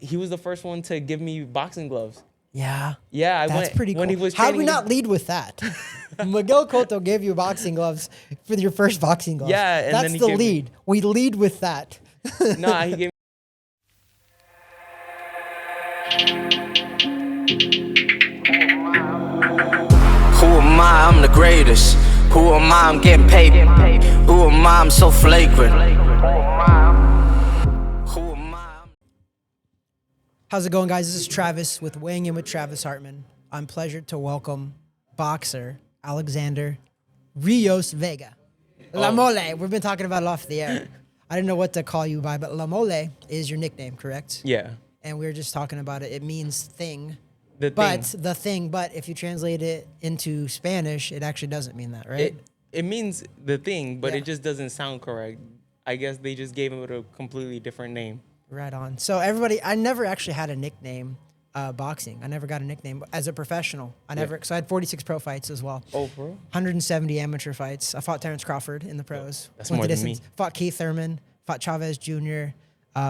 He was the first one to give me boxing gloves. Yeah. Yeah, I That's went pretty cool. when he was How did we training. not lead with that? Miguel Cotto gave you boxing gloves for your first boxing gloves. Yeah, and that's then he the gave me- lead. We lead with that. Nah, he gave. Who am I? I'm the greatest. Who am I? I'm getting paid. Who am I? I'm so flagrant. Who am I? How's it going, guys? This is Travis with Weighing In with Travis Hartman. I'm pleasured to welcome boxer Alexander Rios Vega. La Mole. We've been talking about it off the air. I didn't know what to call you by, but La Mole is your nickname, correct? Yeah. And we were just talking about it. It means thing. The But thing. the thing, but if you translate it into Spanish, it actually doesn't mean that, right? It means the thing, but Yeah. it just doesn't sound correct. I guess they just gave it a completely different name. Right on. So everybody, I never actually had a nickname boxing. I never got a nickname as a professional. So I had 46 pro fights as well. Oh, for real? 170 amateur fights. I fought Terrence Crawford in the pros. That's Went more the than me. distance. Fought Keith Thurman. Fought Chavez Jr.,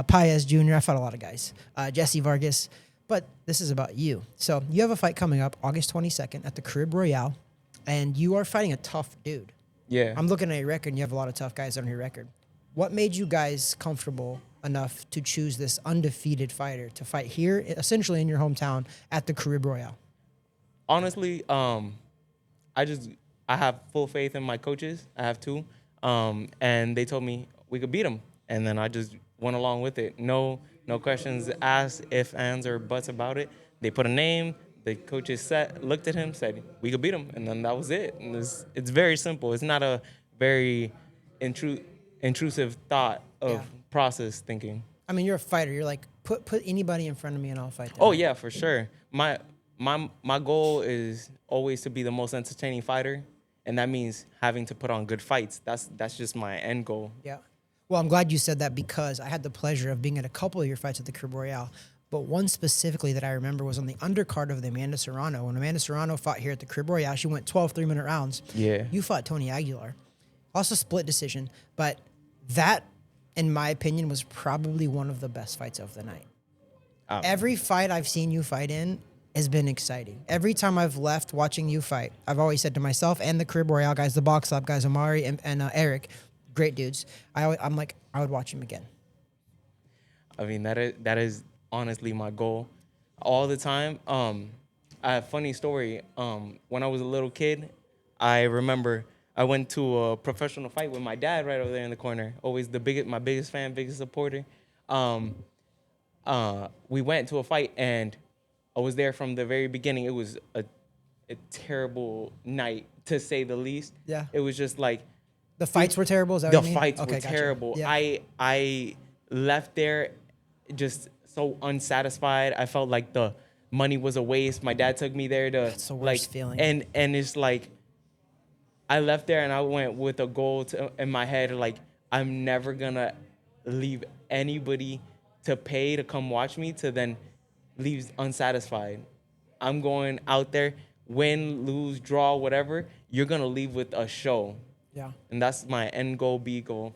Paez Jr. I fought a lot of guys. Jesse Vargas. But this is about you. So you have a fight coming up August 22nd at the Caribe Royale, and you are fighting a tough dude. Yeah. I'm looking at your record, and you have a lot of tough guys on your record. What made you guys comfortable enough to choose this undefeated fighter to fight here, essentially in your hometown, at the Caribe Royale? Honestly, I have full faith in my coaches. I have two, and they told me we could beat them, and then I just went along with it. No questions asked, ifs, ands, or buts about it. They put a name. The coaches looked at him, said we could beat him, and then that was it. And it's very simple. It's not a very intrusive thought of process thinking. I mean, you're a fighter. You're like, put anybody in front of me and I'll fight them. Oh yeah, for sure. My goal is always to be the most entertaining fighter, and that means having to put on good fights. That's just my end goal. Yeah. Well, I'm glad you said that because I had the pleasure of being at a couple of your fights at the Caribe Royale. But one specifically that I remember was on the undercard of the Amanda Serrano. When Amanda Serrano fought here at the Caribe Royale, she went 12 3-minute rounds. Yeah. You fought Tony Aguilar. Also split decision. But that, in my opinion, was probably one of the best fights of the night. Every fight I've seen you fight in has been exciting. Every time I've left watching you fight, I've always said to myself and the Caribe Royale guys, the Box Lab guys, Amari and Eric, great dudes. I'm like, I would watch him again. I mean, that is honestly my goal all the time. I have a funny story. When I was a little kid, I remember I went to a professional fight with my dad right over there in the corner. Always my biggest fan, biggest supporter. We went to a fight, and I was there from the very beginning. It was a terrible night, to say the least. Yeah. It was just like, The fights were terrible? Is that the what you mean? fights Okay, were gotcha. terrible. Yeah. I left there just so unsatisfied. I felt like the money was a waste. My dad took me there to That's the worst feeling. And it's like I left there and I went with a goal in my head, like I'm never gonna leave anybody to pay to come watch me to then leave unsatisfied. I'm going out there, win, lose, draw, whatever. You're gonna leave with a show. Yeah. And that's my end goal, B goal.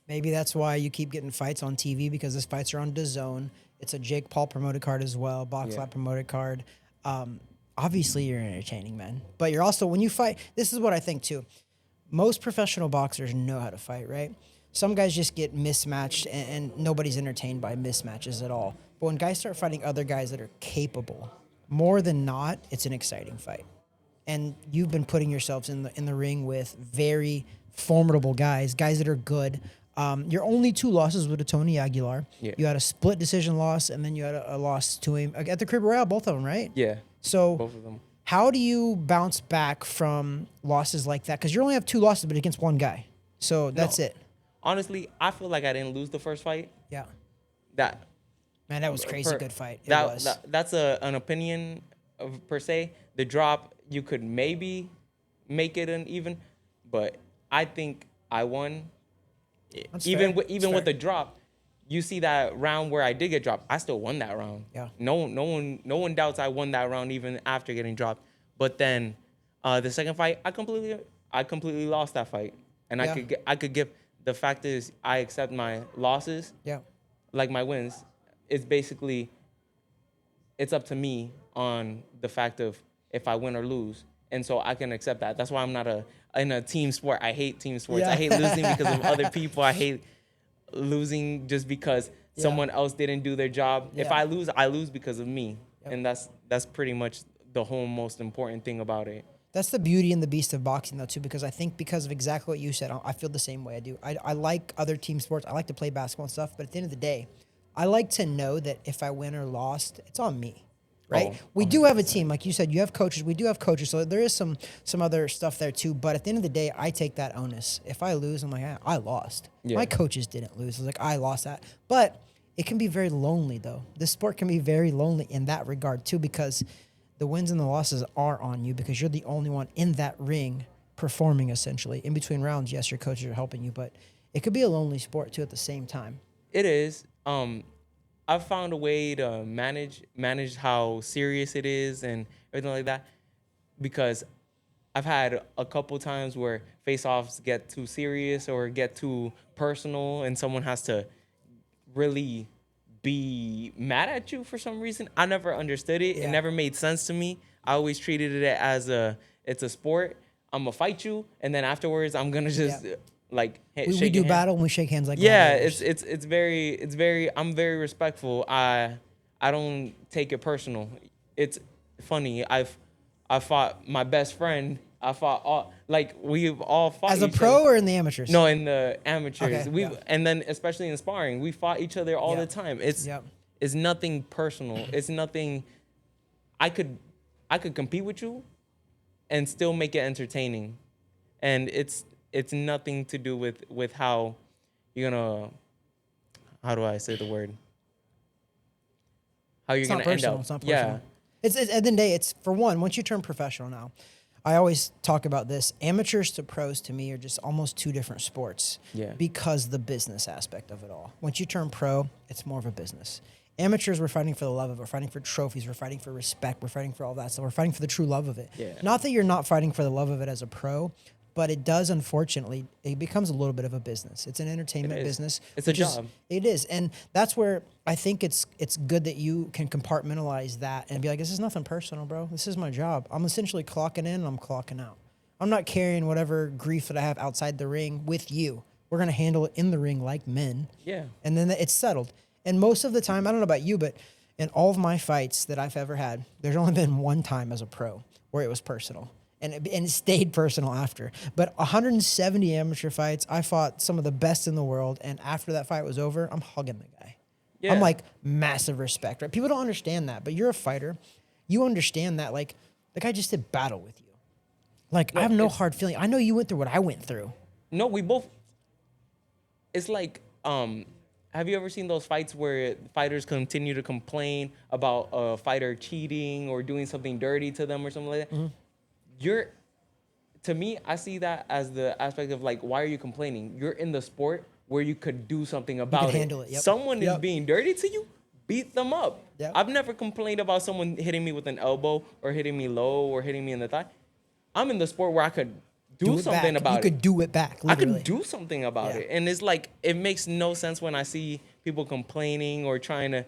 Maybe that's why you keep getting fights on TV, because these fights are on DAZN. It's a Jake Paul promoted card as well, Box Lab promoted card. Obviously, you're entertaining, man. But you're also, when you fight, this is what I think too. Most professional boxers know how to fight, right? Some guys just get mismatched and nobody's entertained by mismatches at all. But when guys start fighting other guys that are capable, more than not, it's an exciting fight. And you've been putting yourselves in the ring with very formidable guys that are good. Your only two losses were to Tony Aguilar. Yeah. You had a split decision loss, and then you had a loss to him at the Caribe Royale, both of them, right? Yeah. So Both of them. how do you bounce back from losses like that? Because you only have two losses, but against one guy. So that's it. Honestly, I feel like I didn't lose the first fight. Yeah. That Man, that was crazy good fight. It that, was. that's an opinion of per se. The drop, you could maybe make it an even, but I think I won. That's Even fair. with, even That's with fair. the drop, you see that round where I did get dropped, I still won that round. Yeah. No one doubts I won that round even after getting dropped. But then the second fight, I completely lost that fight, and Yeah. I could give. The fact is, I accept my losses Yeah. like my wins. it's basically, it's up to me on the fact of if I win or lose. And so I can accept that. That's why I'm not in a team sport. I hate team sports. Yeah. I hate losing because of other people. I hate losing just because someone else didn't do their job. Yeah. If I lose because of me. Yep. And that's pretty much the whole most important thing about it. That's the beauty and the beast of boxing, though, too, because I think because of exactly what you said, I feel the same way I do. I like other team sports. I like to play basketball and stuff, but at the end of the day, I like to know that if I win or lost, it's on me, right? We do have a team. Like you said, you have coaches. We do have coaches, so there is some other stuff there, too. But at the end of the day, I take that onus. If I lose, I'm like, I lost. Yeah. My coaches didn't lose. I was like, I lost that. But it can be very lonely, though. This sport can be very lonely in that regard, too, because the wins and the losses are on you because you're the only one in that ring performing, essentially. In between rounds, yes, your coaches are helping you, but it could be a lonely sport, too, at the same time. It is. I've found a way to manage how serious it is and everything like that, because I've had a couple times where face-offs get too serious or get too personal and someone has to really be mad at you for some reason. I never understood it. Yeah. It never made sense to me. I always treated it as it's a sport. I'm gonna fight you, and then afterwards I'm gonna just like shake We do your hand. battle and we shake hands like Yeah, gladiators. it's very I'm very respectful. I don't take it personal. It's funny. I fought my best friend. I fought all, like we've all fought As a each pro other. or in the amateurs? No, in the amateurs. Okay, And then especially in sparring, we fought each other all the time. It's nothing personal. It's nothing. I could compete with you, and still make it entertaining, and it's nothing to do with how you're gonna. How do I say the word? How you're It's gonna not personal. end up? It's not personal. Yeah. It's at the end of the day, it's for one, once you turn professional now, I always talk about this. Amateurs to pros to me are just almost two different sports. Yeah. Because the business aspect of it all. Once you turn pro, it's more of a business. Amateurs, we're fighting for the love of it. We're fighting for trophies. We're fighting for respect. We're fighting for all that stuff. We're fighting for the true love of it. Yeah. Not that you're not fighting for the love of it as a pro, but it does, unfortunately, it becomes a little bit of a business. It's an entertainment business. It's a which is- job. It is. And that's where I think it's good that you can compartmentalize that and be like, this is nothing personal, bro. This is my job. I'm essentially clocking in and I'm clocking out. I'm not carrying whatever grief that I have outside the ring with you. We're going to handle it in the ring like men. Yeah. And then it's settled. And most of the time, I don't know about you, but in all of my fights that I've ever had, there's only been one time as a pro where it was personal. And it stayed personal after. But 170 amateur fights, I fought some of the best in the world. And after that fight was over, I'm hugging the guy. Yeah. I'm like, massive respect, right? People don't understand that, but you're a fighter. You understand that, like, the guy just did battle with you. Like, I have no hard feeling. I know you went through what I went through. No, we both. It's like, have you ever seen those fights where fighters continue to complain about a fighter cheating or doing something dirty to them or something like that? Mm-hmm. To me, I see that as the aspect of like, why are you complaining? You're in the sport where you could do something about it. handle it, yep. Someone is being dirty to you, beat them up. Yep. I've never complained about someone hitting me with an elbow or hitting me low or hitting me in the thigh. I'm in the sport where I could do it something back. about it. You could do it back, I literally. could do something about Yeah. it. And it's like, it makes no sense when I see people complaining or trying to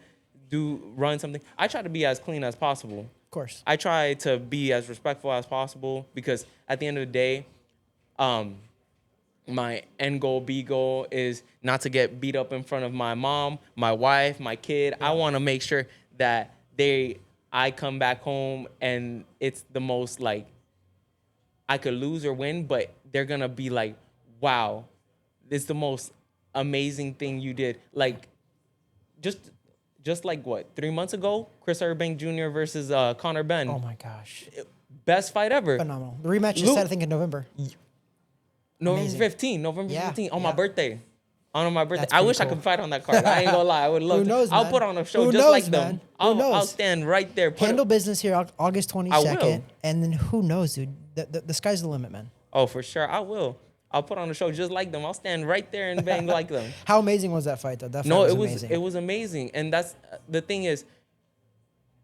run something. I try to be as clean as possible. Of course. I try to be as respectful as possible because at the end of the day, my end goal, B goal is not to get beat up in front of my mom, my wife, my kid. Yeah. I want to make sure that I come back home and it's the most like, I could lose or win, but they're going to be like, wow, this is the most amazing thing you did. Like, just like what, 3 months ago, Chris Eubank Jr. versus Conor Benn. Oh my gosh. Best fight ever. Phenomenal. The rematch is set, I think, in November. November 15th on my birthday. On my birthday. That's I wish pretty I cool. could fight on that card. I ain't gonna lie. I would love Who knows, to. I'll man? put on a show Who just knows, like man? them. Who knows? I'll stand right there. Handle business here August 22nd. will. And then who knows, dude? The sky's the limit, man. Oh, for sure. I will. I'll put on a show just like them. I'll stand right there and bang like them. How amazing was that fight, though? That fight No, was it was amazing. it was amazing. And that's the thing is,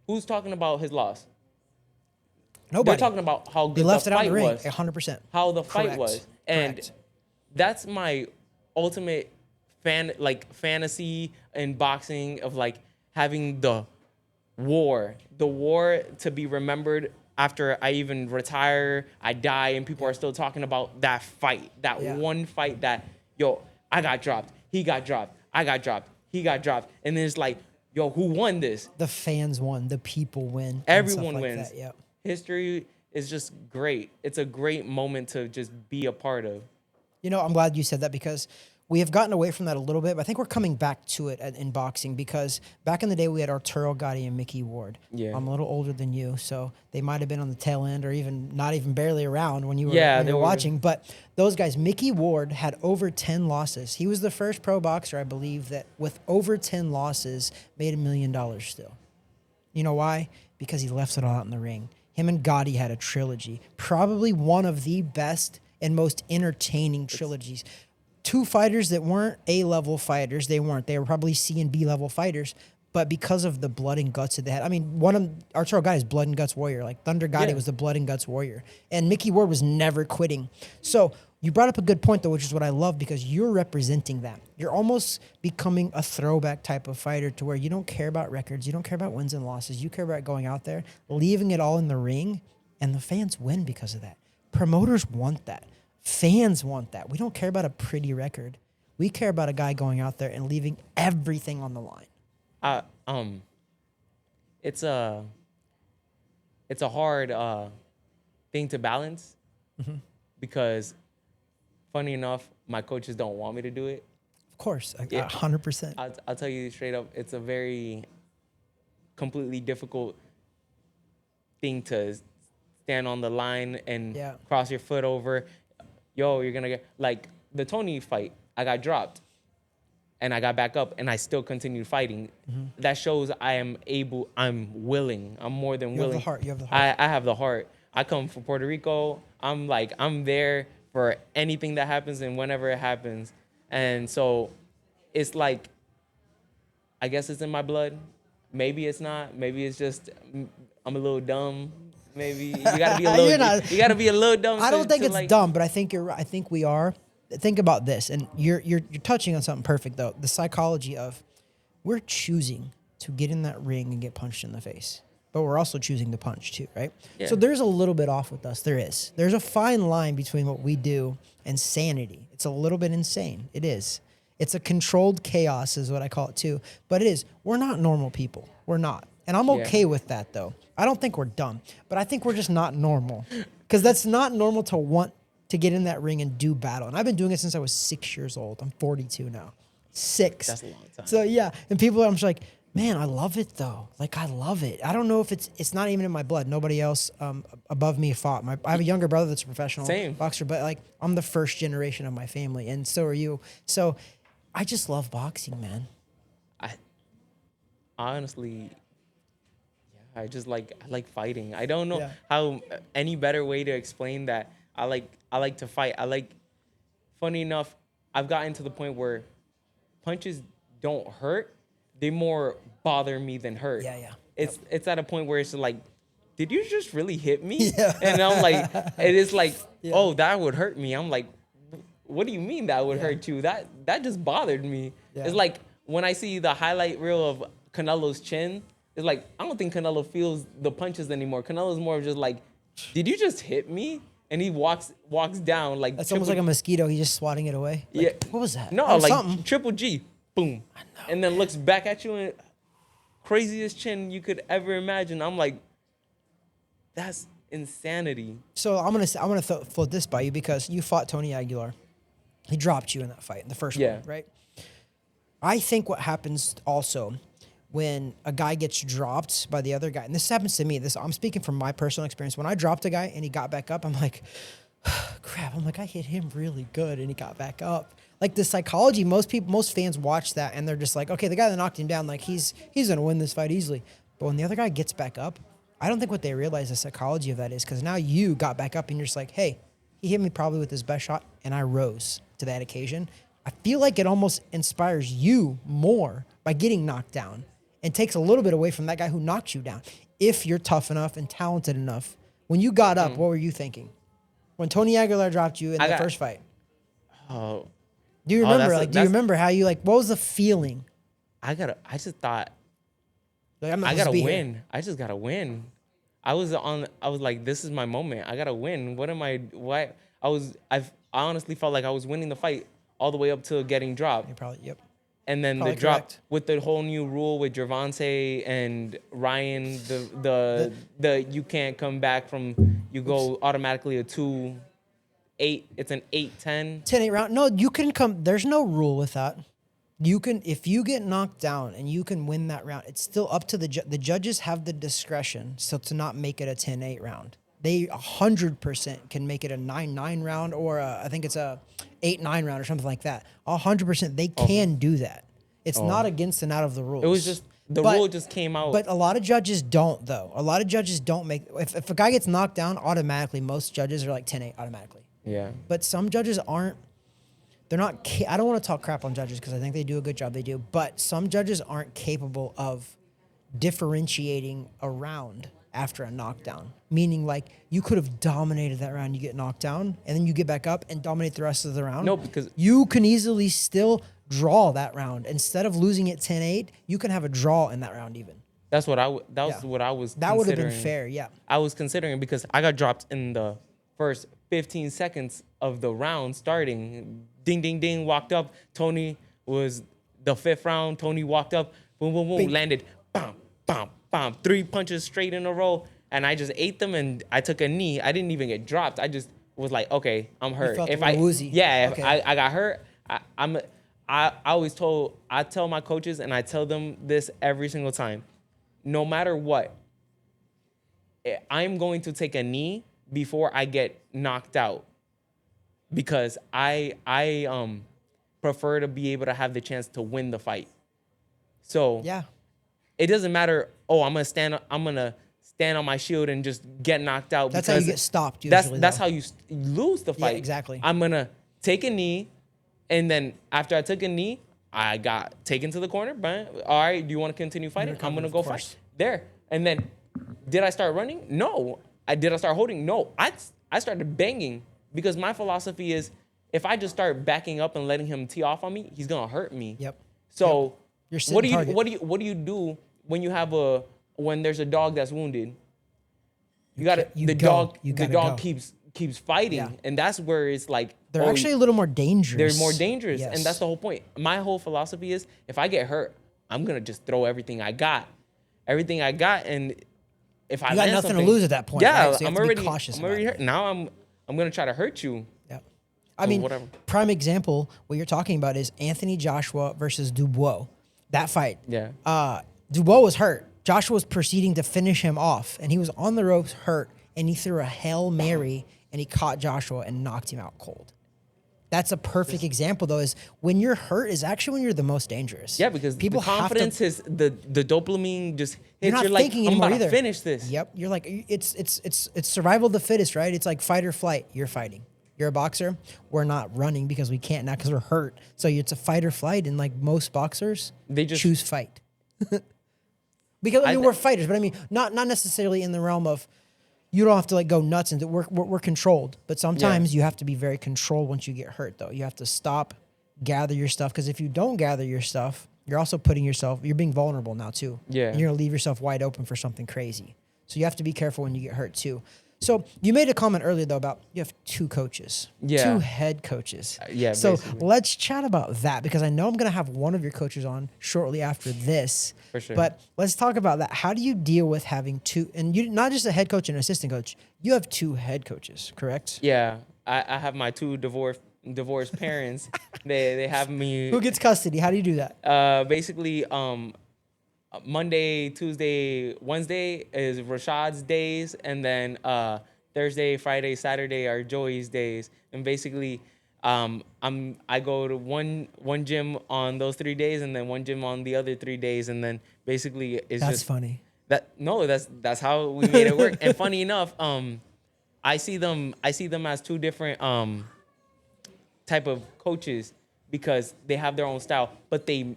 who's talking about his loss? Nobody. They're talking about how They good left the it out fight in the ring, was. 100%. How the fight Correct. was. And Correct. that's my ultimate fantasy in boxing of like having the war to be remembered after I even retire, I die, and people are still talking about that fight, that one fight that, yo, I got dropped, he got dropped, I got dropped, he got dropped, and then it's like, yo, who won this? The fans won, the people win, everyone like wins. That. Yep. History is just great. It's a great moment to just be a part of. You know, I'm glad you said that because we have gotten away from that a little bit, but I think we're coming back to it in boxing because back in the day we had Arturo Gatti and Mickey Ward. Yeah. I'm a little older than you, so they might have been on the tail end or even not even barely around when you were watching. But those guys, Mickey Ward had over 10 losses. He was the first pro boxer, I believe, that with over 10 losses made $1 million still. You know why? Because he left it all out in the ring. Him and Gotti had a trilogy, probably one of the best and most entertaining trilogies. Two fighters that weren't A-level fighters. They weren't. They were probably C and B-level fighters. But because of the blood and guts that they had, I mean, one of Arturo Gatti is blood and guts warrior. Like Thunder Gotti was the blood and guts warrior, and Mickey Ward was never quitting. So you brought up a good point though, which is what I love because you're representing that. You're almost becoming a throwback type of fighter to where you don't care about records, you don't care about wins and losses, you care about going out there, leaving it all in the ring, and the fans win because of that. Promoters want that. Fans want that. We don't care about a pretty record. We care about a guy going out there and leaving everything on the line. It's a hard thing to balance because, funny enough, my coaches don't want me to do it. Of course, 100%. I'll tell you straight up, it's a very completely difficult thing to stand on the line and cross your foot over. Yo, you're gonna get like the Tony fight. I got dropped, and I got back up, and I still continued fighting. That shows I am able. I'm willing. I'm more than willing. You have the heart. You have the heart. I have the heart. I come from Puerto Rico. I'm there for anything that happens and whenever it happens. And so, it's like, I guess it's in my blood. Maybe it's not. Maybe it's just I'm a little dumb. Maybe you gotta be a little. You gotta be a little dumb. I don't think it's dumb, but I think you're right. I think we are. Think about this, and you're touching on something perfect though. The psychology of we're choosing to get in that ring and get punched in the face, but we're also choosing to punch too, right? Yeah. So there's a little bit off with us. There's a fine line between what we do and sanity. It's a little bit insane. It is. It's a controlled chaos is what I call it too. But it is. We're not normal people. We're not. And I'm okay with that though. I don't think we're dumb, but I think we're just not normal. Because that's not normal to want to get in that ring and do battle. And I've been doing it since I was 6 years old. I'm 42 now. 6. That's a long time. So yeah. And people, I'm just like, man, I love it though. Like, I love it. I don't know if it's not even in my blood. Nobody else above me fought. I have a younger brother that's a professional boxer, but like, I'm the first generation of my family, and so are you. So I just love boxing, man. I honestly, I like fighting. I don't know how any better way to explain that. I like to fight. Funny enough, I've gotten to the point where punches don't hurt. They more bother me than hurt. Yeah. It's at a point where it's like, did you just really hit me? Yeah. And I'm like, it is like, oh, that would hurt me. I'm like, what do you mean that would hurt you? That just bothered me. Yeah. It's like when I see the highlight reel of Canelo's chin, it's like, I don't think Canelo feels the punches anymore. Canelo's more of just like, did you just hit me? And he walks down like that's almost like a mosquito. He's just swatting it away. Like, what was that? No, like something. Triple G, boom, and then looks back at you and craziest chin you could ever imagine. I'm like, that's insanity. So I'm gonna float this by you because you fought Tony Aguilar. He dropped you in that fight, in the first one, right? I think what happens also when a guy gets dropped by the other guy, and this happens to me, I'm speaking from my personal experience. When I dropped a guy and he got back up, I'm like, crap. I'm like, I hit him really good and he got back up. Like the psychology, most fans watch that and they're just like, okay, the guy that knocked him down, like he's gonna win this fight easily. But when the other guy gets back up, I don't think what they realize the psychology of that is, because now you got back up and you're just like, hey, he hit me probably with his best shot and I rose to that occasion. I feel like it almost inspires you more by getting knocked down and takes a little bit away from that guy who knocked you down. If you're tough enough and talented enough. When you got up, what were you thinking? When Tony Aguilar dropped you in the first fight? Oh. Do you remember? Do you remember how you what was the feeling? I just thought Like, I'm not I supposed to gotta be win. here. I just gotta win. I was like, this is my moment. I gotta win. What am I? Why? I honestly felt like I was winning the fight all the way up to getting dropped. You probably, yep. And then Probably the drop correct. with the whole new rule with Gervonta and Ryan, the you can't come back from, you go automatically a 2-8. It's an 8-10. 10-8 round. No, you can come. There's no rule with that. You can, if you get knocked down and you can win that round, it's still up to the judges have the discretion so to not make it a 10-8 round. They 100% can make it a 9-9 round or I think it's a 8-9 round or something like that. 100% they can do that. It's not against and out of the rules. It was just rule just came out. But a lot of judges don't though. A lot of judges don't make. If a guy gets knocked down, automatically most judges are like 10-8 automatically. Yeah. But some judges aren't. They're not. I don't want to talk crap on judges because I think they do a good job. They do. But some judges aren't capable of differentiating a round after a knockdown. Meaning, like, you could have dominated that round, you get knocked down, and then you get back up and dominate the rest of the round. No, because you can easily still draw that round. Instead of losing it 10-8, you can have a draw in that round even. That's what what I was That would have been considering. fair, yeah. I was considering because I got dropped in the first 15 seconds of the round starting. Ding, ding, ding, walked up. Tony was the 5th round. Tony walked up, boom, boom, boom, landed, bam, bam, bam, 3 punches straight in a row. And I just ate them and I took a knee. I didn't even get dropped. I just was like, okay, I'm hurt. felt If a little woozy. Yeah, Okay. if I got hurt, I tell my coaches and I tell them this every single time. No matter what, I'm going to take a knee before I get knocked out because I prefer to be able to have the chance to win the fight. So Yeah. it doesn't matter. Oh, I'm gonna stand on my shield and just get knocked out. That's how you because get stopped usually. That's though. how you lose the fight. exactly. I'm gonna take a knee, and then after I took a knee, I got taken to the corner. But all right, do you want to continue fighting? I'm gonna go fight there. And then, did I start running? No. Did I start holding? No. I started banging because my philosophy is if I just start backing up and letting him tee off on me, he's gonna hurt me. Yep. So You're what do sitting you target. what do you do when there's a dog that's wounded? The dog go. keeps fighting, Yeah. and that's where it's like They're actually a little more dangerous. they're more dangerous, Yes. and that's the whole point. My whole philosophy is if I get hurt, I'm gonna just throw everything I got, and if I You got land nothing to something- lose at that point, Yeah, right? So you have I'm to be already cautious I'm already about hurt. Now I'm gonna try to hurt you. Yeah. I mean, whatever. prime example, what you're talking about is Anthony Joshua versus Dubois. That fight. Yeah. Dubois was hurt. Joshua was proceeding to finish him off, and he was on the ropes hurt, and he threw a Hail Mary, and he caught Joshua and knocked him out cold. That's a perfect example, though, is when you're hurt is actually when you're the most dangerous. Yeah, because people the confidence have to, is the dopamine just hits. you're not like, thinking I'm anymore about either. to finish this. Yep. You're like, it's survival of the fittest, right? It's like fight or flight. You're fighting. You're a boxer. We're not running because we can't now because we're hurt. So it's a fight or flight. And like most boxers, They just choose fight. Because I mean, we're fighters, but I mean, not necessarily in the realm of you don't have to like go nuts and we're controlled. But sometimes you have to be very controlled once you get hurt, though. You have to stop, gather your stuff. Because if you don't gather your stuff, you're also you're being vulnerable now too. Yeah. And you're gonna leave yourself wide open for something crazy. So you have to be careful when you get hurt too. So you made a comment earlier though about you have 2 coaches, Yeah. 2 head coaches. Yeah, So basically. let's chat about that because I know I'm gonna have one of your coaches on shortly after this. For sure. But let's talk about that. How do you deal with having 2, and you not just a head coach and an assistant coach? You have 2 head coaches, correct? Yeah, I have my 2 divorced parents. they have me. Who gets custody? How do you do that? Basically, Monday, Tuesday, Wednesday is Rashad's days, and then Thursday, Friday, Saturday are Joey's days. And basically, I go to one gym on those 3 days, and then one gym on the other 3 days, and then basically it's That's just funny. that's how we made it work. And funny enough, I see them as 2 different type of coaches because they have their own style, but they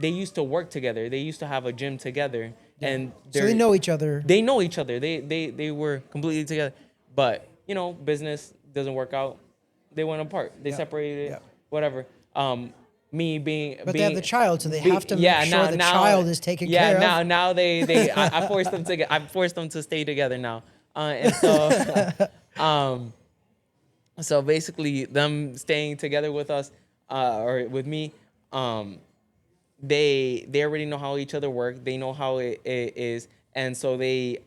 used to work together. They used to have a gym together, and So they know each other. They know each other. They were completely together, but business doesn't work out. They went apart. They separated. Yep. Whatever. me being. But they have the child, so they have to make sure the child is taken care of. Yeah, now they I forced them to I forced them to stay together now, and so so basically them staying together with us or with me, they already know how each other work. They know how it is, and so they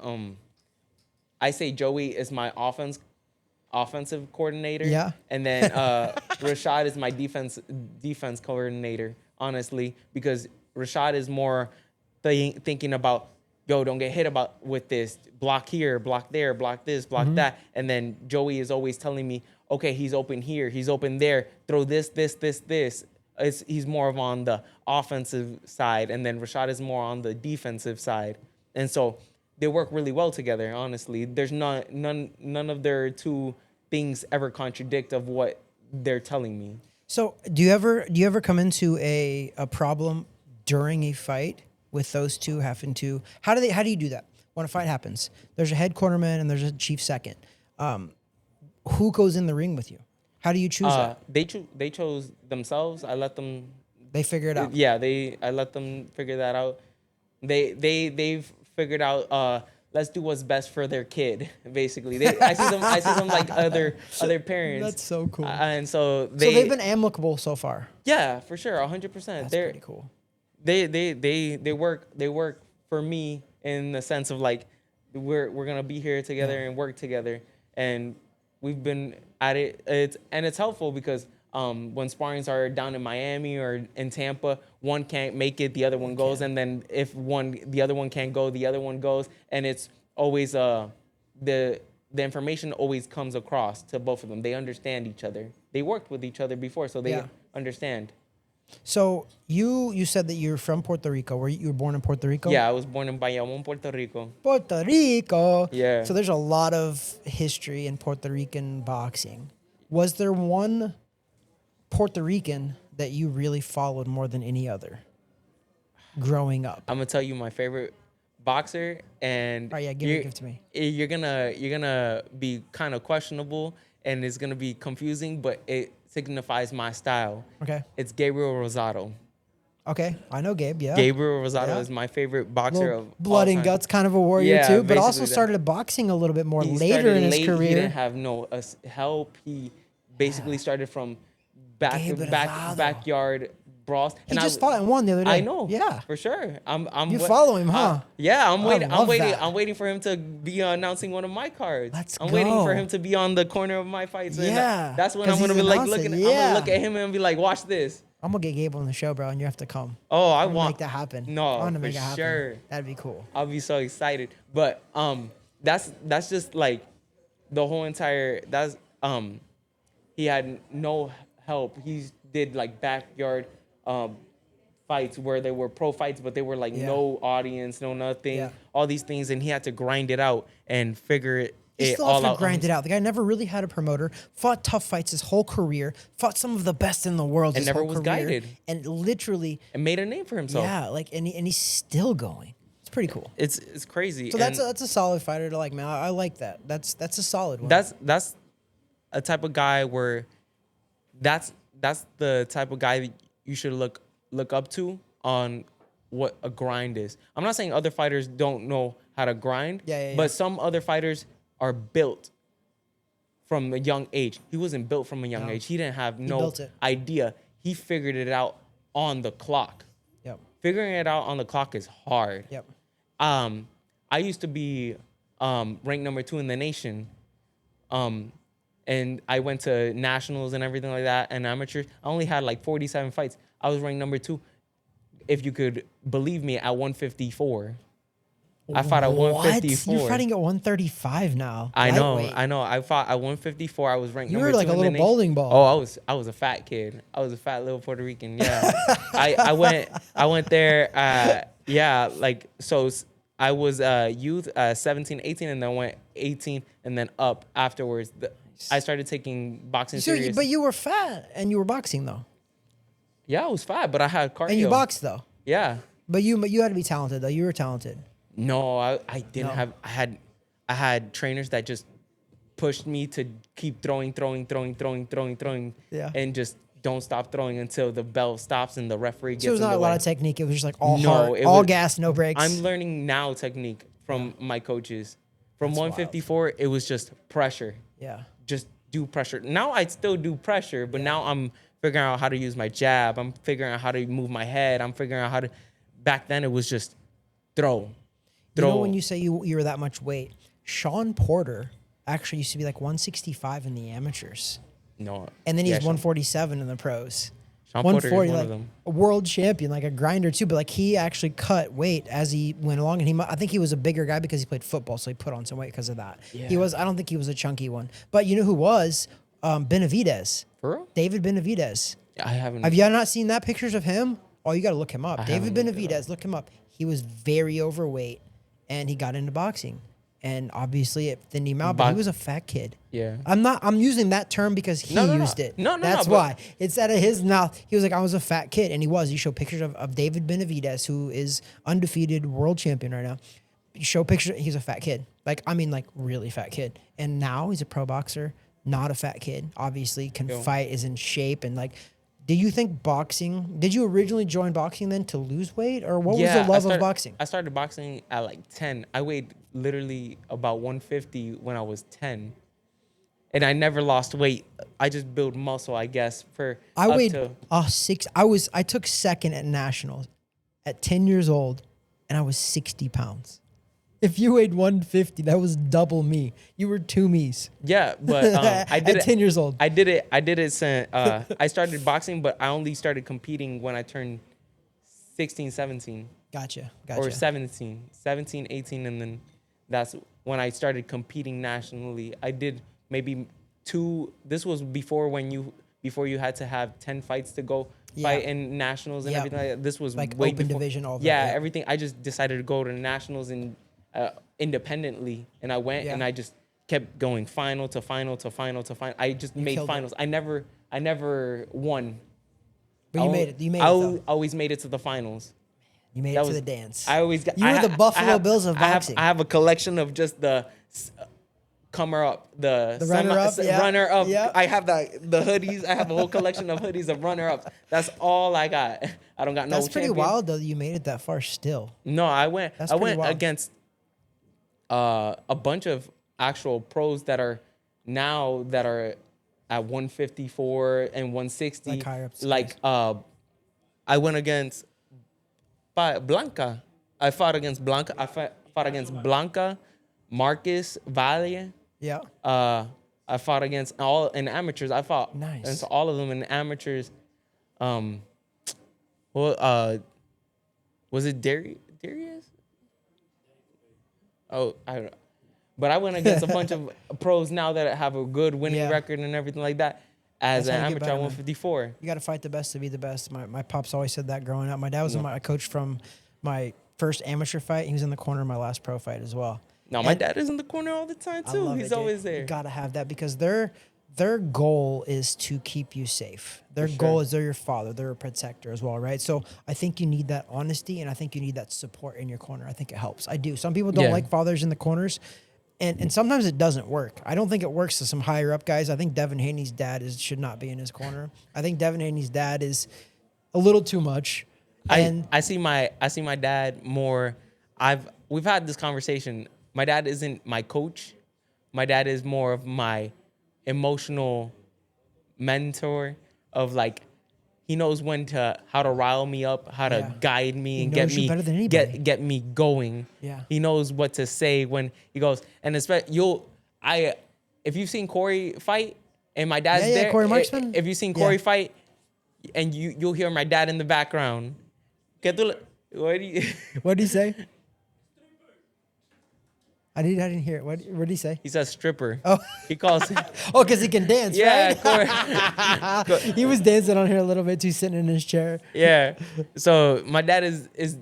I say Joey is my offensive coordinator. Yeah. And then Rashad is my defense coordinator, honestly, because Rashad is more thinking about, yo, don't get hit with this. Block here, block there, block this, block that. And then Joey is always telling me, okay, he's open here, he's open there. Throw this. He's more of on the offensive side, and then Rashad is more on the defensive side. And so they work really well together, honestly. There's none of their two things ever contradict of what they're telling me. So do you ever come into a problem during a fight with those two having to how do you do that when a fight happens? There's a head cornerman and there's a chief second. Who goes in the ring with you? How do you choose that? They chose themselves. I let them. They figure it out. Yeah, I let them figure that out. They've figured out. Let's do what's best for their kid. Basically, I see them like other parents. That's so cool. And so they've been amicable so far. Yeah, for sure, 100%. That's pretty cool. They work for me in the sense of like we're gonna be here together and work together, and we've been at it. It's helpful because when sparrings are down in Miami or in Tampa, one can't make it, the other one goes, and then if the other one can't go, the other one goes, and it's always the information always comes across to both of them. They understand each other. They worked with each other before, so they understand. So you said that you're from Puerto Rico. You were born in Puerto Rico? Yeah, I was born in Bayamón, Puerto Rico. Puerto Rico. Yeah. So there's a lot of history in Puerto Rican boxing. Was there one Puerto Rican that you really followed more than any other growing up? I'm gonna tell you my favorite boxer, and All right, yeah, give it to me. You're gonna be kind of questionable, and it's gonna be confusing, but it signifies my style. Okay. It's Gabriel Rosado. Okay, I know Gabe. Yeah. Gabriel Rosado Yeah. is my favorite boxer of blood all and time. guts kind of a warrior too, but also basically started boxing a little bit more He later started in his late. career. He didn't have no help. He basically started from Gabe Rosado. backyard brawls. He just fought and won the other day. I know. Yeah. for sure. You follow him, huh? Yeah, I'm waiting. love that. I'm waiting for him to be announcing one of my cards. I'm go. waiting for him to be on the corner of my fights. And Yeah, that's when 'cause I'm gonna he's be like announcing, looking. I'm yeah. gonna look at him and be like, watch this. I'm gonna get Gabe on the show, bro, and you have to come. Oh, I I'm gonna want make that happen. No, I want to for make it happen. sure. That'd be cool. I'll be so excited. But that's just like the whole entire he had no help. He did like backyard fights where they were pro fights, but they were like no audience, no nothing, all these things, and he had to grind it out and figure it He still all has out. to grind it out. The guy never really had a promoter, fought tough fights his whole career, fought some of the best in the world And his never whole was career, guided. and literally, And made a name for himself. yeah, like and he's still going. It's pretty cool. It's crazy. So And that's a solid fighter to like, man. I like that. That's a solid one. that's a type of guy where that's the type of guy that you should look up to on what a grind is. I'm not saying other fighters don't know how to grind, but some other fighters are built from a young age. He wasn't built from a young age. He didn't have no idea. He figured it out on the clock. Yep. Figuring it out on the clock is hard. Yep. I used to be ranked number 2 in the nation. And I went to nationals and everything like that and amateurs. I only had like 47 fights. I was ranked number 2, if you could believe me, at 154. I fought at 154. You're fighting at 135 now. I know. Lightweight. I fought at 154. I was ranked You number 2 were like a in the little nation. bowling ball. Oh, I was a fat kid. I was a fat little Puerto Rican. Yeah. I went there. I was youth 17, 18, and then went 18 and then up afterwards. I started taking boxing serious. But you were fat and you were boxing though. Yeah, I was fat, but I had cardio. And you boxed though. Yeah. But you had to be talented though. You were talented. No, I didn't have. I had trainers that just pushed me to keep throwing, Yeah. and just don't stop throwing until the bell stops and the referee gets So it was in not the a lot way. of technique. It was just like all No, hard, it all was- gas, no brakes. I'm learning now technique from my coaches. From That's 154, it was just pressure. Yeah. Just do pressure. Now I still do pressure, but now I'm figuring out how to use my jab. I'm figuring out how to move my head. I'm figuring out how to. Back then, it was just throw. You know, when you say you were that much weight, Sean Porter actually used to be like 165 in the amateurs. No. And then he's yeah, 147 in the pros. Sean Porter is 140, one like of them. a world champion, like a grinder too. But like he actually cut weight as he went along, and I think he was a bigger guy because he played football, so he put on some weight because of that. Yeah. He was. I don't think he was a chunky one. But you know who was? Benavidez. For real? David Benavidez. I haven't. Have you not seen that pictures of him? Oh, you got to look him up. David haven't looked it Benavidez, look him up. He was very overweight, and he got into boxing. And obviously it thinned him out, but he was a fat kid. Yeah. I'm using that term because he used it. No, That's but- why. It's out of his mouth. He was like, I was a fat kid. And he was. You show pictures of David Benavidez, who is undefeated world champion right now. You show pictures, he's a fat kid. Like, I mean, like, really fat kid. And now he's a pro boxer, not a fat kid. Obviously, can fight, is in shape. And, like, do you think boxing, did you originally join boxing then to lose weight? Or what was the love of boxing? I started boxing at like 10. I weighed literally about 150 when I was 10. And I never lost weight. I just built muscle, I guess, for I up weighed to, 6. I took second at nationals at 10 years old, and I was 60 pounds. If you weighed 150, that was double me. You were 2 me's. yeah, but I did At it 10 years old. I did it since I started boxing, but I only started competing when I turned 16, 17 Gotcha. or 17, 18, and then that's when I started competing nationally. I did maybe 2. This was before you had to have 10 fights to go fight in nationals and everything like that. This was Like way open before. division, all that, Yeah, yeah. everything. I just decided to go to the nationals and independently, and I went and I just kept going final to final to final to final. I just made killed it. finals. I never won. But you made it. You made it, I though. always made it to the finals. You made That it to was the dance. I always got. You were the Buffalo have- Bills of I have- boxing. I have a collection of just the comer up, the runner-up, yeah. runner up. Yeah. I have the hoodies. I have a whole collection of hoodies of runner ups. That's all I got. I don't got no. That's pretty champion. wild, though, that you made it that far still. No, I went. That's I pretty went wild. against a bunch of actual pros that are at 154 and 160. Like higher ups, Like I went against Blanca. I fought against Blanca. I fought against Blanca, Marcus Valle. Yeah. I fought against all in amateurs. I fought Nice. against all of them in amateurs. Was it Darius? Oh, I don't know. But I went against a bunch of pros now that have a good winning Yeah. record and everything like that. As That's an how you get amateur, better, at man. 154. You got to fight the best to be the best. My pops always said that growing up. My dad was my coach from my first amateur fight. He was in the corner of my last pro fight as well. No, my And dad is in the corner all the time I too. love He's it, dude. always there. You got to have that because their goal is to keep you safe. Their goal is they're your father. They're a protector as well, right? So I think you need that honesty and I think you need that support in your corner. I think it helps. I do. Some people don't Yeah. like fathers in the corners. And sometimes it doesn't work. I don't think it works to some higher up guys. I think Devin Haney's dad should not be in his corner. I think Devin Haney's dad is a little too much. And I see my dad more. We've had this conversation. My dad isn't my coach. My dad is more of my emotional mentor of like he knows how to rile me up, how to Yeah. guide me He and knows get you me better than anybody. get me going. Yeah. He knows what to say when he goes. And if you've seen Corey fight and my dad's Yeah, there, Corey Marksman. if you've seen Corey Yeah. fight and you'll hear my dad in the background. What do you? what did he say? I didn't hear it. What did he say? He says stripper. Oh. He calls. Oh, because he can dance, Yeah, right? Corey. He was dancing on here a little bit too, sitting in his chair. Yeah. So my dad is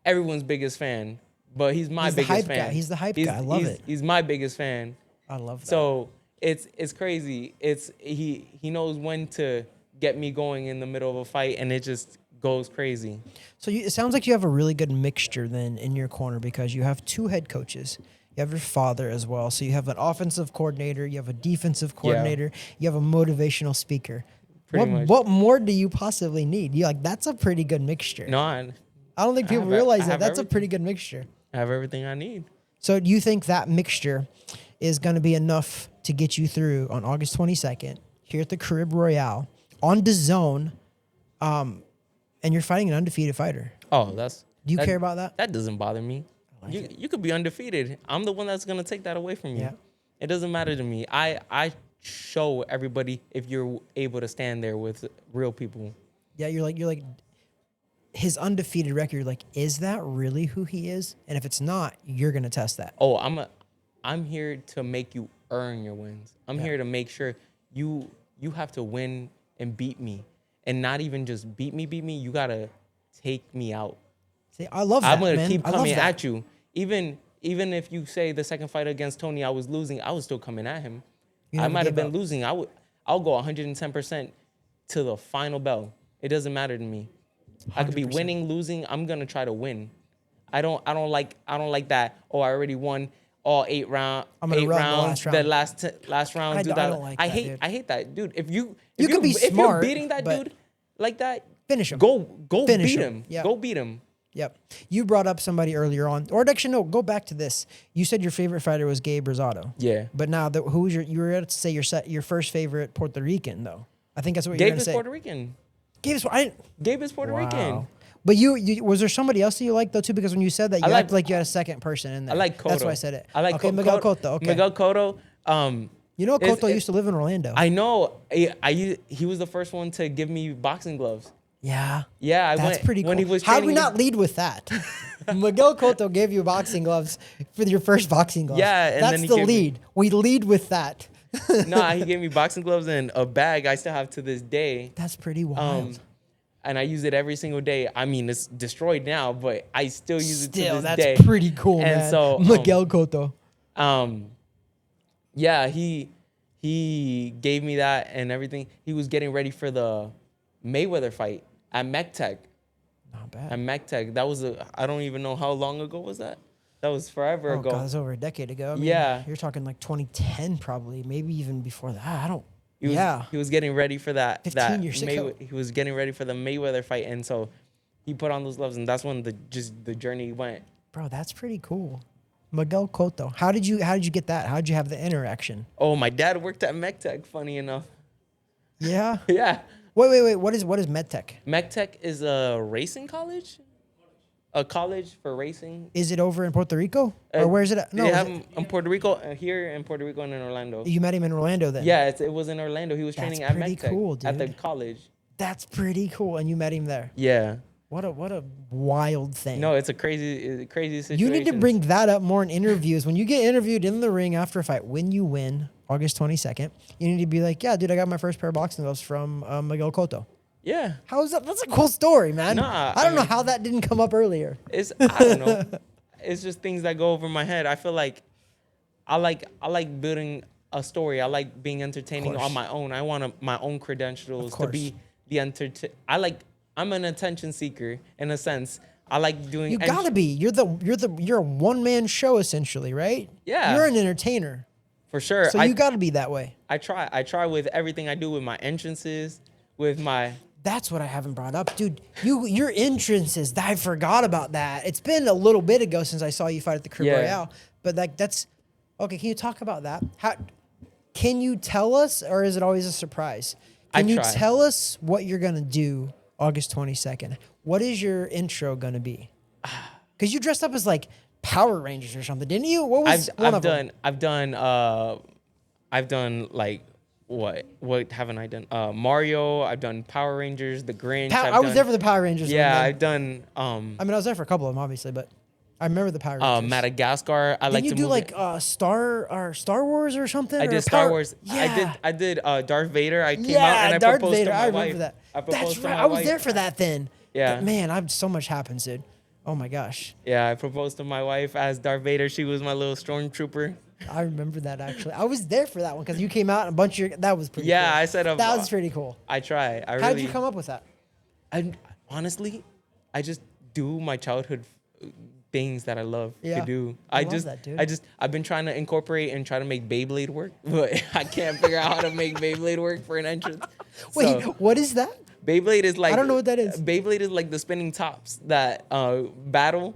everyone's biggest fan, but he's my He's the biggest hype fan. guy. He's the hype guy. I love it. He's my biggest fan. I love that. So it's crazy. He knows when to get me going in the middle of a fight, and it just goes crazy. So it sounds like you have a really good mixture then in your corner because you have 2 head coaches. You have your father as well. So you have an offensive coordinator. You have a defensive coordinator. You have a motivational speaker. Pretty much. What more do you possibly need? You like that's a pretty good mixture. No, I don't think people realize that. That's a pretty good mixture. I have everything I need. So do you think that mixture is going to be enough to get you through on August 22nd here at the Caribe Royale on DAZN, and you're fighting an undefeated fighter? Oh, do you care about that? That doesn't bother me. You could be undefeated. I'm the one that's gonna take that away from you. Yeah. It doesn't matter to me. I show everybody if you're able to stand there with real people. Yeah, you're like his undefeated record. Like, is that really who he is? And if it's not, you're gonna test that. Oh, I'm here to make you earn your wins. I'm here to make sure you have to win and beat me, and not even just beat me. You gotta take me out. See, I love that. I'm gonna man. keep I love coming that. at you. Even if you say the second fight against Tony I was losing, I was still coming at him. I might have been losing. I'll go 110% to the final bell. It doesn't matter to me. 100%. I could be winning, losing. I'm gonna try to win. I don't like that. Oh, I already won all 8 rounds. I'm gonna run The last round. I don't like that, dude. I hate that, dude. If you could be if smart, you're beating that dude like that, finish him. Go Finish beat him. him. Yep. Go beat him. Yep. You brought up somebody earlier on, or actually no, go back to this. You said your favorite fighter was Gabe Rosado. Yeah. But now, who was you were going to say your first favorite Puerto Rican though? I think that's what you're going to say. Gabe is Puerto Rican. Gabe is Puerto Rican. But you was there somebody else that you liked though too? Because when you said that, you acted like you had a second person in there. I like Cotto. That's why I said it. I like Miguel Cotto. Okay. Miguel Cotto. You know, Cotto used to live in Orlando. I know. He was the first one to give me boxing gloves. Yeah. Yeah, That's pretty cool. When he was How did we training not lead with that? Miguel Cotto gave you boxing gloves for your first boxing gloves. Yeah, and that's then he the gave me- lead. We lead with that. Nah, he gave me boxing gloves and a bag I still have to this day. That's pretty wild. And I use it every single day. I mean, it's destroyed now, but I still use it to this that's day. pretty cool, And man. so, Miguel Cotto. Yeah, he gave me that and everything. He was getting ready for the Mayweather fight at MechTech. Not bad. At MechTech. That was I don't even know how long ago was that. That was forever ago. God, that was over a decade ago. I mean, Yeah. You're talking like 2010 probably, maybe even before that. He was getting ready for that. 15 years ago. He was getting ready for the Mayweather fight, and so he put on those gloves, and that's when the journey went. Bro, that's pretty cool. Miguel Cotto. How did you get that? How did you have the interaction? Oh, my dad worked at MechTech. Funny enough. Yeah. Yeah. Wait. What is MedTech? MechTech is a racing college. A college for racing. Is it over in Puerto Rico? Or where is it at? No, they have him in Puerto Rico, here in Puerto Rico and in Orlando. You met him in Orlando then? Yeah, it was in Orlando. He was training at pretty MechTech cool, at the dude. college. That's pretty cool. And you met him there. Yeah. What a wild thing. No, it's a crazy situation. You need to bring that up more in interviews. When you get interviewed in the ring after a fight, when you win, August 22nd, you need to be like, yeah, dude, I got my first pair of boxing gloves from Miguel Cotto. Yeah. How is that? That's a cool story, man. Nah, I don't know how that didn't come up earlier. I don't know. It's just things that go over my head. I feel like I like building a story. I like being entertaining on my own. I want my own credentials to be the I'm an attention seeker in a sense. I like doing. You gotta be. You're a one man show essentially, right? Yeah. You're an entertainer. For sure. So you gotta be that way. I try with everything I do with my entrances, with my. That's what I haven't brought up, dude. Your entrances. I forgot about that. It's been a little bit ago since I saw you fight at the Caribe Royale, but that's okay. Can you talk about that? Can you tell us, or is it always a surprise? Can you tell us what you're gonna do August 22nd? What is your intro gonna be? Because you dressed up as like Power Rangers or something, didn't you? What was one of them? I've done like. What haven't I done? Mario. I've done Power Rangers, the Grinch. I was there for the Power Rangers. Yeah, one, I've done. I mean, I was there for a couple of them, obviously, but I remember the Power Rangers. Madagascar. Didn't you do like Star Wars or something? I did Star Wars. Yeah. I did Darth Vader. I came out and I Darth proposed Vader. to my I wife. remember that. I proposed That's to right. my I was wife. there for that then. Yeah. But man, so much happens, dude. Oh my gosh. Yeah, I proposed to my wife as Darth Vader. She was my little stormtrooper. I remember that actually. I was there for that one because you came out and a bunch of that was pretty. Yeah, cool. I said that was pretty cool. I try. How did you come up with that? Honestly, I just do my childhood things that I love Yeah. to do. I love that, dude. I've been trying to incorporate and try to make Beyblade work, but I can't figure out how to make Beyblade work for an entrance. Wait, So, what is that? Beyblade is like, I don't know what that is. Beyblade is like the spinning tops that battle.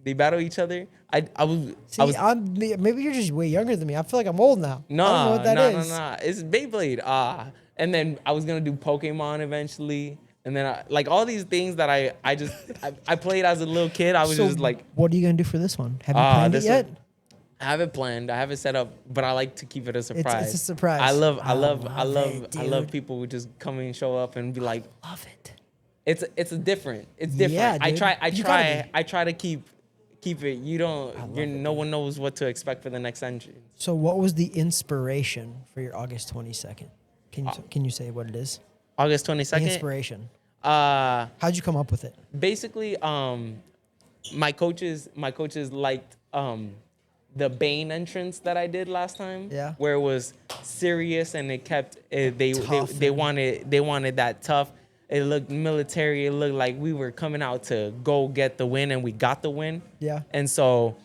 They battle each other. Maybe you're just way younger than me. I feel like I'm old now. I don't know Nah, what that is. nah. It's Beyblade. And then I was gonna do Pokemon eventually, and then like all these things that I played as a little kid. I was So just like, what are you gonna do for this one? Have you planned it this yet? one- I have it planned. I have it set up, but I like to keep it a surprise. It's a surprise. I love it, love dude. people who just come and show up and be like, Love it. it's different. It's different. Yeah, dude. I try to keep it. No one knows what to expect for the next entrance. So, what was the inspiration for your August 22nd? Can you say what it is? August The 22nd. inspiration. Uh, How'd you come up with it? basically, my coaches liked the Bane entrance that I did last time. Yeah. Where it was serious and it kept Tough they wanted that tough. It looked military. It looked like we were coming out to go get the win, and we got the win. Yeah. And so,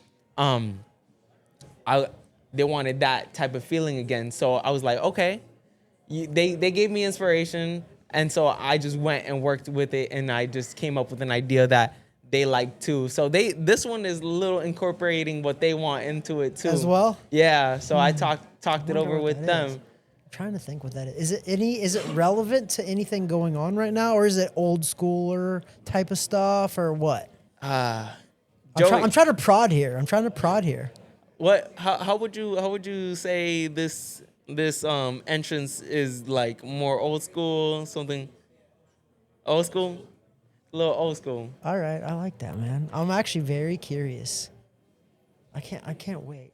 they wanted that type of feeling again. So I was like, okay. They gave me inspiration, and so I just went and worked with it, and I just came up with an idea that they like too. So this one is a little incorporating what they want into it too. As well? Yeah. So I talked it wonder over what with that them. is. I'm trying to think what that is. Is it relevant to anything going on right now, or is it old schooler type of stuff, or what? Joey, I'm trying to prod here. what? How would you say this entrance is like more old school, something old school, a little old school? All right, I like that, man. I'm actually very curious. I can't wait.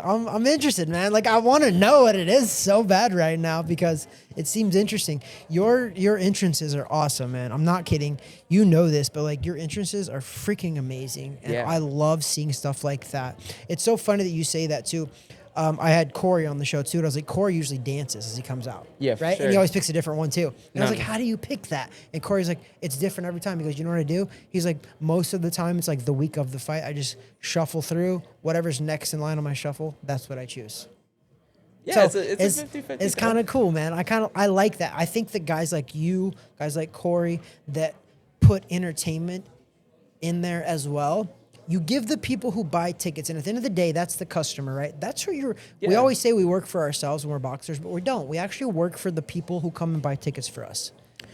I'm interested, man. Like, I want to know what it is so bad right now because it seems interesting. Your entrances are awesome, man. I'm not kidding. You know this, but like your entrances are freaking amazing, and Yeah. I love seeing stuff like that. It's so funny that you say that too. I had Corey on the show too, and I was like, Corey usually dances as he comes out. Yeah, for right. sure. And he always picks a different one too. And I was No. like, how do you pick that? And Corey's like, it's different every time. He goes, you know what I do? He's like, most of the time it's like the week of the fight, I just shuffle through whatever's next in line on my shuffle. That's what I choose. Yeah, So it's a 50-50. It's kind of cool, man. I like that. I think that guys like you, guys like Corey, that put entertainment in there as well. You give the people who buy tickets, and at the end of the day, that's the customer, right? That's who you're. We Yeah. always say we work for ourselves when we're boxers, but we don't. We actually work for the people who come and buy tickets for us,